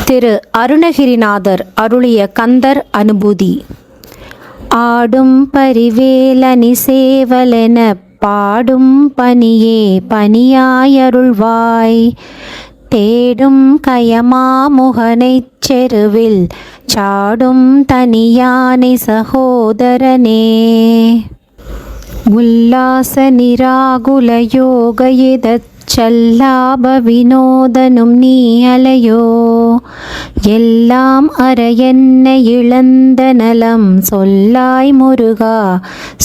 திரு அருணகிரிநாதர் அருளிய கந்தர் அனுபூதி. ஆடும் பரிவேலனி சேவலென பாடும் பனியே பனியாயருள்வாய், தேடும் கயமாமுகனைச் செருவில் சாடும் தனியானை சகோதரனே. உல்லாச நிராகுல யோகயிதச் சல்லாப வினோதனும் நீ அலையோ, எல்லாம் அற என்னை இழந்த நலம் சொல்லாய் முருகா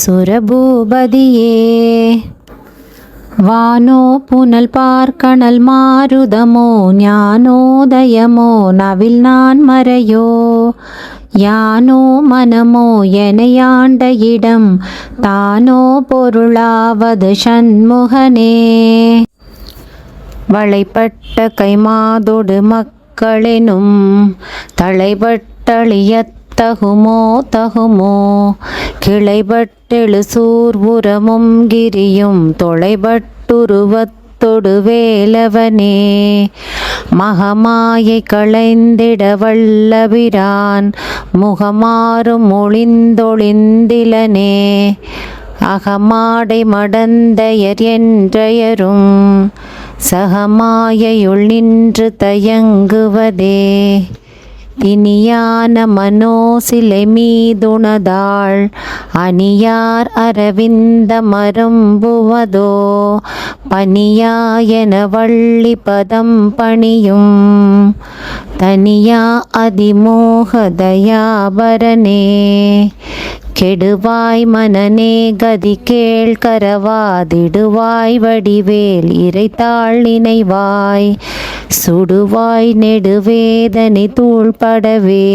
சுரபூபதியே. வானோ புனல் பார்க்கணல் மாருதமோ ஞானோதயமோ நவில் நான் மறையோ, யானோ மனமோ எனையாண்ட இடம் தானோ பொருளாவது சண்முகனே. வளைப்பட்ட கைமாதொடு மக்களெனும் தலைப்பட்டழியத் தகுமோ கிளைபட்டெழு சூர்புறமும் கிரியும் தொலைபட்டுருவத்தொடு வேலவனே. மகமாயை களைந்திட வல்லபிரான் முகமாறும் ஒளிந்தொளிந்திலனே, அகமாடை மடந்தையர் என்றயரும் சகமாயையுள் நின்று தயங்குவதே. தினியான மனோசிலை மீதுணதாள் அணியார் அரவிந்த மரம்புவதோ, பனியாயன வள்ளி பதம் பணியும் தனியா அதிமோக தயாபரனே. கெடுவாய் மனநே கதி கேள் கரவாதிடுவாய் வடிவேல் இறைத்தாள் நினைவாய், சுடுவாய் நெடுவேதனை தூள்படவே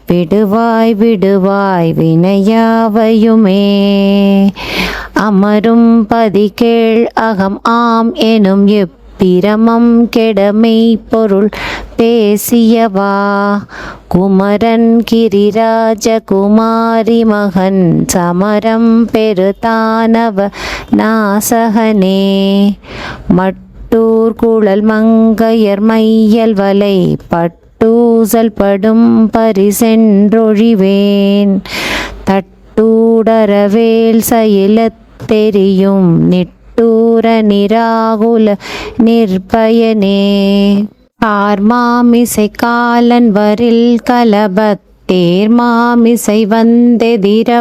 விடுவாய் வினையாவையுமே. அமரும் பதி கேள் அகம் ஆம் எனும் பிரமம் கெடமை பொருள் பேசியவா, குமரன் கிரிராஜ குமாரி மகன் சமரம் பெருதானவ நாசகனே. மட்டூர் குழல் மங்கையர் மையல் வலை பட்டூசல் படும் பரிசென்றொழிவேன், தட்டூடரவேல் சயிலத் தெரியும் நிட்டூர நிராகுல நிர்பயனே. ஆர்மாமிசை காலன் வரில் கலபத் தேர்மாமிசை வந்தெதிரப்படுவாய்,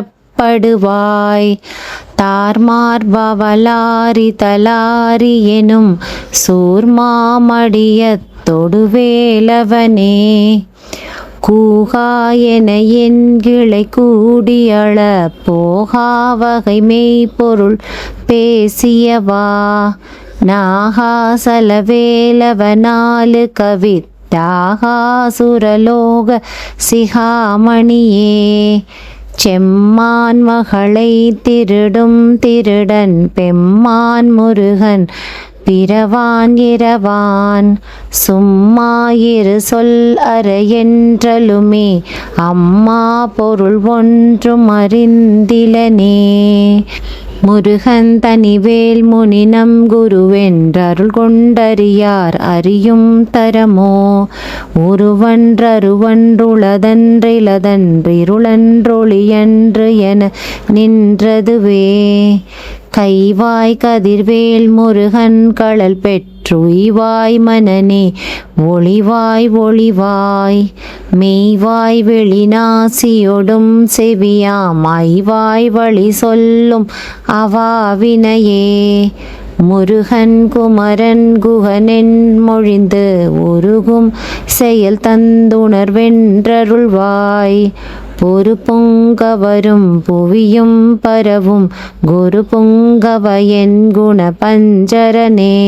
தார்மார்பவலாரி தலாரி எனும் சூர்மாமடியத் தொடுவேலவனே. கூகாயென என் கிளை கூடியள போகாவகை மெய்ப்பொருள் பேசியவா, நாகாசலவேலவனாலு கவித்தாகாசுரலோக சிகாமணியே. செம்மான் மகளை திருடும் திருடன் பெம்மான் முருகன் பிறவான் இரவான், சும்மாயிரு சொல் அற என்றலுமே அம்மா பொருள் ஒன்றும் அறிந்திலனே. முருகன் தனிவேல் முனினம் குருவென்றருள் கொண்டறியார் அறியும் தரமோ, உருவன்றருவன்றுளதன்றிலதன்றிருளன்றொளியன்று என நின்றதுவே. கைவாய் கதிர்வேல் முருகன் கழல் பெற்றுய்வாய் மனனே ஒளிவாய் மெய்வாய் வெளிநாசியொடும் செவியாம் ஐவாய் வழி சொல்லும் அவாவினையே. முருகன் குமரன் குகனென் மொழிந்து உருகும் செயல் தந்துணர்வென்றருள்வாய், பொறு பொங்கவரும் புவியும் பரவும் குரு பொங்கவ என் குண பஞ்சரனே.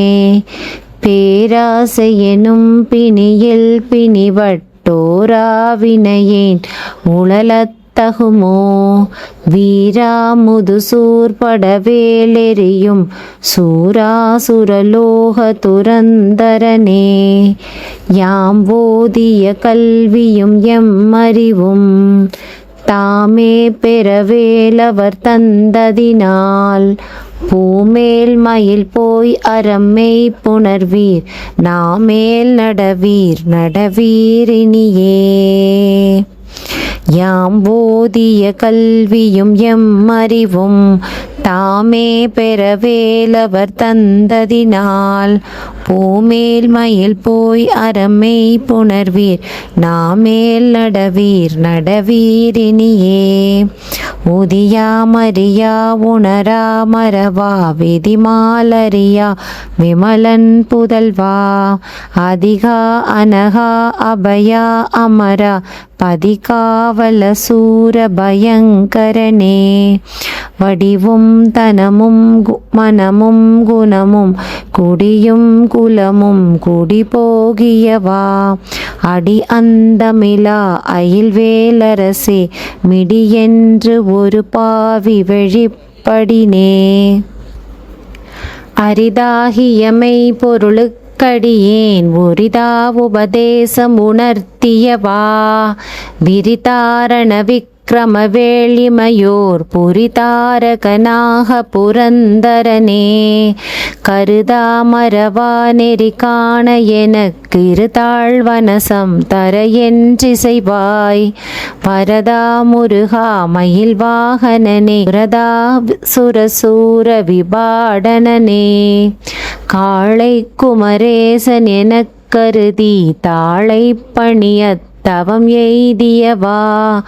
பேராசை எனும் பிணியில் பிணிவட்டோராவினையேன் உழலத் தகுமோ, வீரா முதுசூர்படவேலெறியும் சூராசுரலோக துரந்தரனே. யாம் ஓதிய கல்வியும் எம் அறிவும் தாமே பெறவேலவர் தந்ததினால், பூமேல் மயில் போய் அறம்மெய் புணர்வீர் நாமேல் நடவீர் நடவீரினியே. யாம் ஓதிய கல்வியும் எம்மறிவும் தாமே பெறவேலவர் தந்ததினால் பூமேல் மயில் போய் அறம்மெய் புணர்வீர் நாமேல் நடவீர் நடவீரினியே. உதியா மரியா உணரா மறவா விதிமாலரியா விமலன் புதல்வா அதிகா அனகா அபயா அமரா பதிகாவல சூர பயங்கரனே. வடிவும் தனமும் மனமும் குணமும் குடியும் குலமும் குடி போகியவா அடி அந்தமிலா அயில்வேலரசே மிடியென்று ஒரு பாவி வெழிப்படினே. அரிதாகியமை பொருளுக்கடியேன் உரிதா உபதேசம் உணர்த்தியவா விரிதாரண விக்ரம வேளிமையோர் புரிதாரகனாக புரந்தரனே. கருதா மறவா நெறி காண எனக்கு இருதாழ்வனசம் தர என்றிசைவாய் பரதா முருகா மயில் வாகனனே புரதா சுரசூர விபாடனனே. காளை குமரேசன் எனக் கருதி தாளை பணியத் தவம் எய்தியவா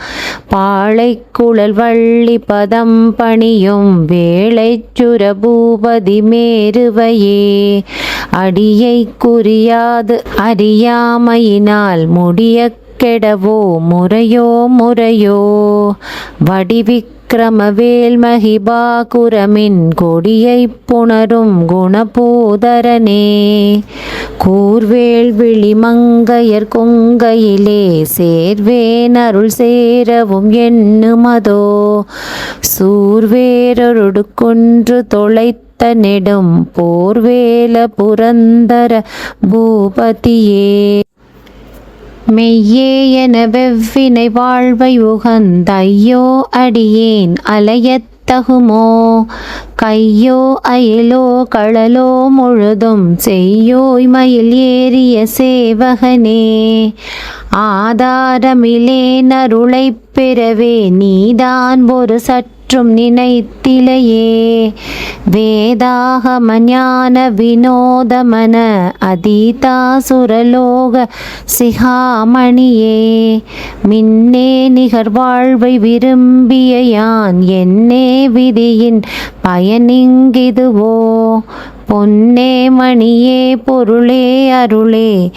பாளை குழல் வள்ளி பதம் பணியும் வேளைச் சுரபூபதி மேருவையே. அடியை குறியாது அறியாமையினால் முடிய கெடவோ முறையோ முறையோ வடிவிக்கிரமவேல் மகிபாகுரமின் கொடியை புணரும் குணபூதரனே. கூர்வேல் விழிமங்கையர் கொங்கையிலே சேர்வேன் அருள் சேரவும் எண்ணுமதோ சூர்வேரொடு கொன்று தொலைத்த நெடும் போர்வேல புரந்தர பூபதியே. மெய்யே என வெவ்வினை வாழ்வை உகந்தையோ அடியேன் அலையத் தகுமோ கையோ அயிலோ களலோ முழுதும் செய்யோய் மயில் ஏறிய சேவகனே. ஆதாரமிலேன் அருளைப் பெறவே நீதான் ஒரு சற்றும் நினைத்திலையே. வேதாகம ஞான வினோதமன அதீதாசுரலோக சிகாமணியே. மின்னே நிகர் வாழ்வை விரும்பிய யான் என்னே விதியின் பயனிங்கிதுவோ பொன்னே மணியே பொருளே அருளே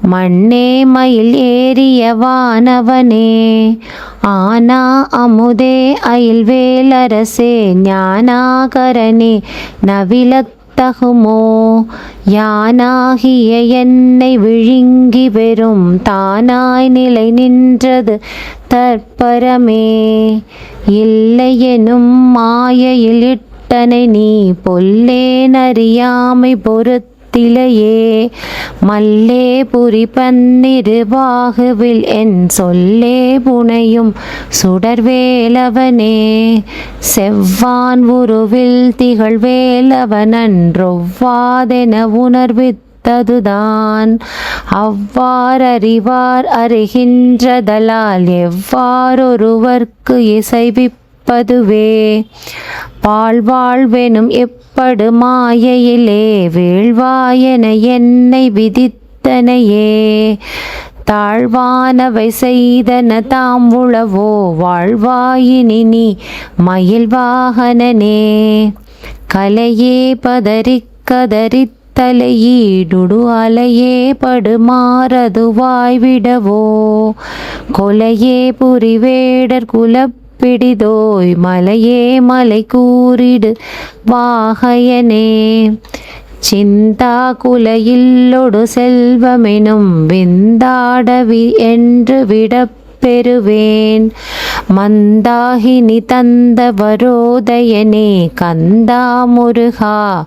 மண்ணே மயில் ஏறிய வானவனே. ஆனா அமுதே அயில்வேலரசே ஞானாகரனே நவிலத்தகுமோ யானாகிய என்னை விழுங்கி வெறும் தானாய் நிலை நின்றது தற்பரமே. இல்லையெனும் மாயையில் இட்டனை நீ பொல்லேனறியாமை பொறுத்திலையே. மல்லே புரி பன்னிரு பாகுவில் என் சொல்லே புனையும் சுடர்வேலவனே. செவ்வான் உருவில் திகழ்வேலவனன்றொவ்வாதென உணர்வித்ததுதான் அவ்வாறறிவார் அறிகின்றதலால் எவ்வாறொருவர்க்கு இசைவிப்பதுவே. பாழ்வாழ்வெனும் எப்படு மாயையிலே வீழ்வாயென என்னை விதித்தனையே. தாழ்வானவை செய்தன தாம் உளவோ வாழ்வாயினி நீ மயில் வாகனனே. கலையே பதறிக் கதறித் தலையீடுடு அலையே படுமாறதுவாய் விடவோ கொலையே புரிவேடர் குலப்பிடிதோய் மலையே மலை கூறிடு வாகையனே. சிந்தா குலையில்லொடு செல்வமெனும் விந்தாடவி என்று விடப்பெறுவேன். மந்தாகினி தந்த வரோதயனே கந்தா முருகா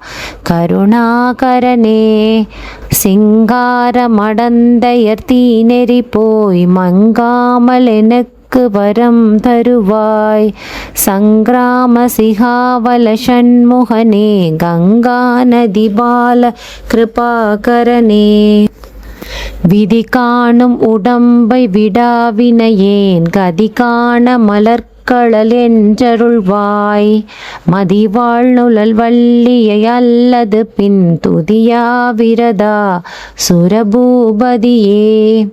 கருணாகரனே. சிங்கார மடந்தையர் தீநெறி போய் மங்காமல் எனக் எனக்கு வரம் தருவாய். சங்கிராம சிகாவல ஷண்முகனே கங்கா நதி பால கிருபாகரனே. விதி காணும் உடம்பை விடாவினையேன் கதி காண மலர்கழல் என்றருள்வாய். மதிவாழ் நுழல் வள்ளியை அல்லது பின் துதியா விரதா சுரபூபதியே.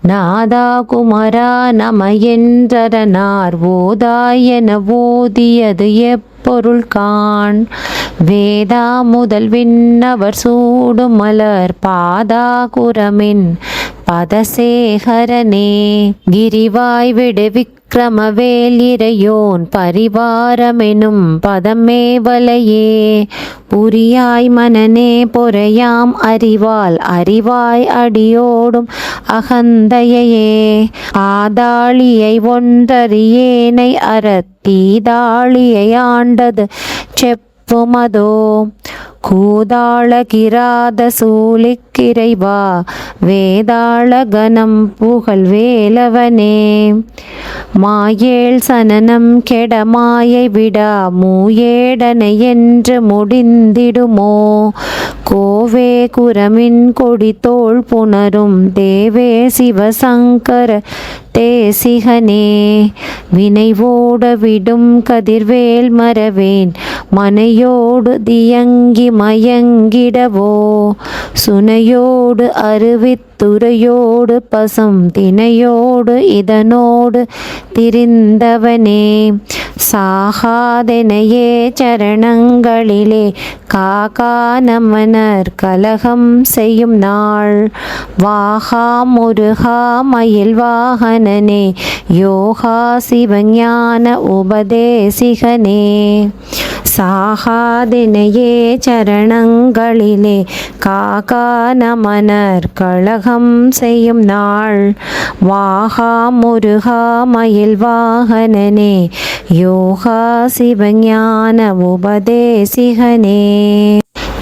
நாதா குமரா நம என்றரனார் ஓதாயென ஓதியது எப்பொருள் காண். வேதா முதல் விண்ணவர் சூடும் மலர் பாதா குரமின் பதசேகரனே. கிரிவாய் விடு விக்கிரமவேல் இறையோன் பரிவாரமெனும் பதமேவலையே. புரியாய் மனனே பொறையாம் அறிவால் அறிவாய் அடியோடும் அகந்தையே. ஆதாளியை ஒன்றறியேனை அறத் தீதாளியை ஆண்டது செப்புமதோ. கூதாள கிராத சூலிக்கிரைவா வேதாள கணம் புகழ் வேலவனே. மாயேள் சனனம் கெட மாயை விடா மூயேடனை என்று முடிந்திடுமோ. கோவே குரமின் கொடி தோள் புணரும் தேவே சிவசங்கர தேசிகனே. வினைவோட விடும் கதிர்வேல் மறவேன் மனையோடு தியங்கி மயங்கிடவோ. சுனையோடு அருவித்துறையோடு பசும் தினையோடு இதனோடு திரிந்தவனே. சாகாதெனையே சரணங்களிலே காகா நமனர் கலகம் செய்யும் நாள். வாகா முருகா மயில் வாகனனே யோகா சிவஞான உபதேசிகனே. சாகாதினையே சரணங்களிலே காகா நமனர் கலகம் செய்யும் நாள். வாகா முருகா மயில் வாகனனே யோகா சிவஞான உபதேசிகனே.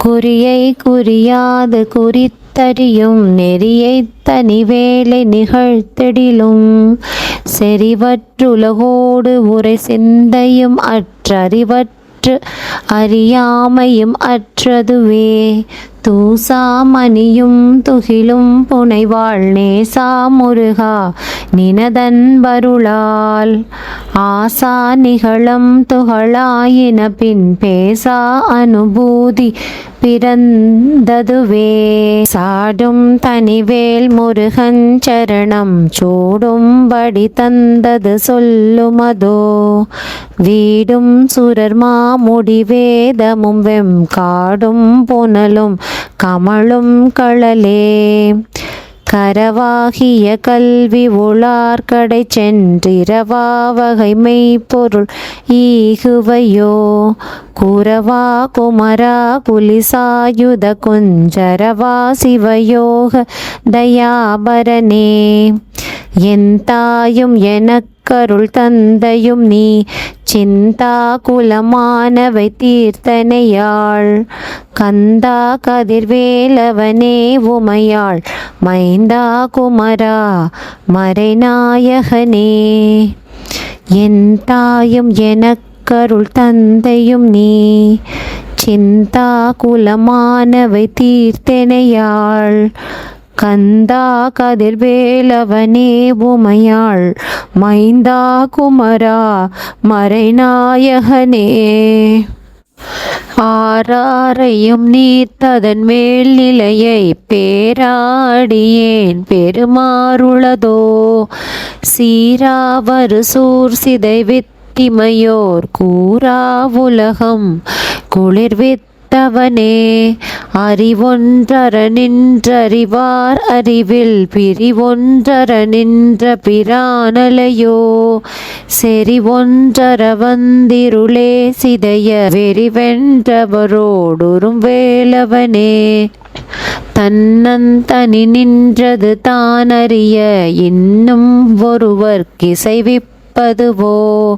குறியை குறியாது குறித்தறியும் நெறியை தனிவேலை நிகழ்த்திடிலும். செறிவற்றுலகோடு உரை சிந்தையும் அற்றறிவற்று அறியாமையும் அற்றதுவே. தூசாமணியும் துகிலும் புனைவாள் நேசா முருகா நினதன்பருளால். ஆசா நிகழம் துகளாயின பின் பேசா அனுபூதி பிறந்ததுவே. சாடும் தனிவேல் முருகன் சரணம் சூடும்படி தந்தது சொல்லுமதோ. வீடும் சுரர்மா முடிவேதமும் வெம் காடும் புனலும் கமழும் களலே. கரவாகிய கல்வி உளார்கடை சென்றிரவா வகை மெய்ப்பொருள் ஈகுவையோ. குரவா குமரா குலிசாயுத குஞ்சரவா சிவயோக தயாபரனே. என் தாயும் எனக்கருள் தந்தையும் நீ சிந்தா குலமானவை தீர்த்தனையாள். கந்தா கதிர்வேலவனே உமையாள் மைந்தா குமரா மறைநாயகனே. என் தாயும் எனக்கருள் தந்தையும் நீ சிந்தா குலமானவை தீர்த்தனையாள். கந்தா கதிர்வேலவனே உமையாள் மைந்தா குமரா மறைநாயகனே. ஆராரையும் நீர்த்ததன் மேல் நிலையை பேராடியேன் பெருமாறுளதோ. சீராவரு சூர் சிதை வித்திமையோர் கூறாவுலகம் குளிர்வித் தவனே. அறிவொன்றர நின்றறிவார் அறிவில் பிரிவொன்றர நின்ற பிரானலையோ. செறிவொன்றர வந்திருளே சிதைய வெறிவென்றவரோடுறும் வேலவனே. தன்னந்தனி நின்றது தானறிய இன்னும் ஒருவர் கிசைவிப்ப நிற்பதுவோ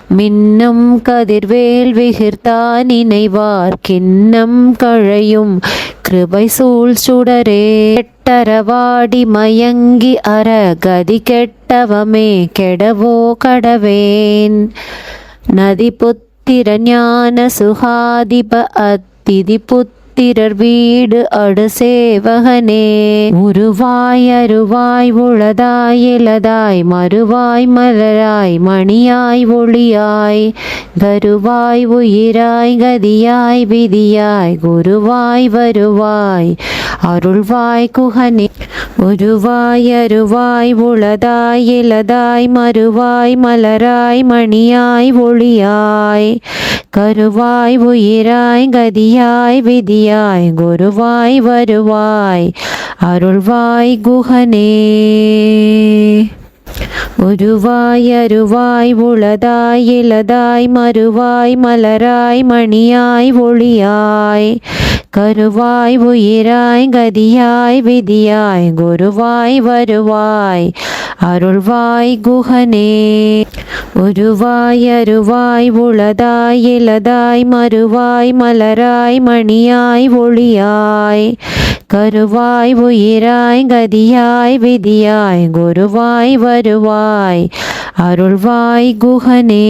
மின்னும் கதிர்வேல் விகிர்தான் நினைவார் கிண்ணம் கழையும் கிருபை சூழ் சுடரே கெட்டரவாடி மயங்கி அற கதி கெட்டவமே கெடவோ கடவேன் நதி புத்திர ஞான சுகாதிப அத்திதி புத்திரர் வீடு அடு சேவகனே உருவாய் அருவாய் உளதாய் இலதாய் மறுவாய் மலராய் மணியாய் ஒளியாய் கருவாய் உயிராய் கதியாய் விதியாய் குருவாய் வருவாய் அருள்வாய் குகனே உருவாய் அருவாய் உளதாய் இலதாய் மறுவாய் மலராய் மணியாய் ஒளியாய் கருவாய் உயிராய் கதியாய் விதியாய் குருவாய் வருவாய் அருள்வாய் குகனே உருவாய் அருவாய் உளதாய் இலதாய் மறுவாய் மலராய் மணியாய் ஒளியாய் கருவாய் உயிராய் கதியாய் விதியாய் குருவாய் வருவாய் அருள்வாய் குகனே உருவாய் அருவாய் உளதாய் இலதாய் மறுவாய் மலராய் மணியாய் ஒளியாய் கருவாய் உயிராய் கதியாய் விதியாய் குருவாய் வருவாய் அருள்வாய் குகனே.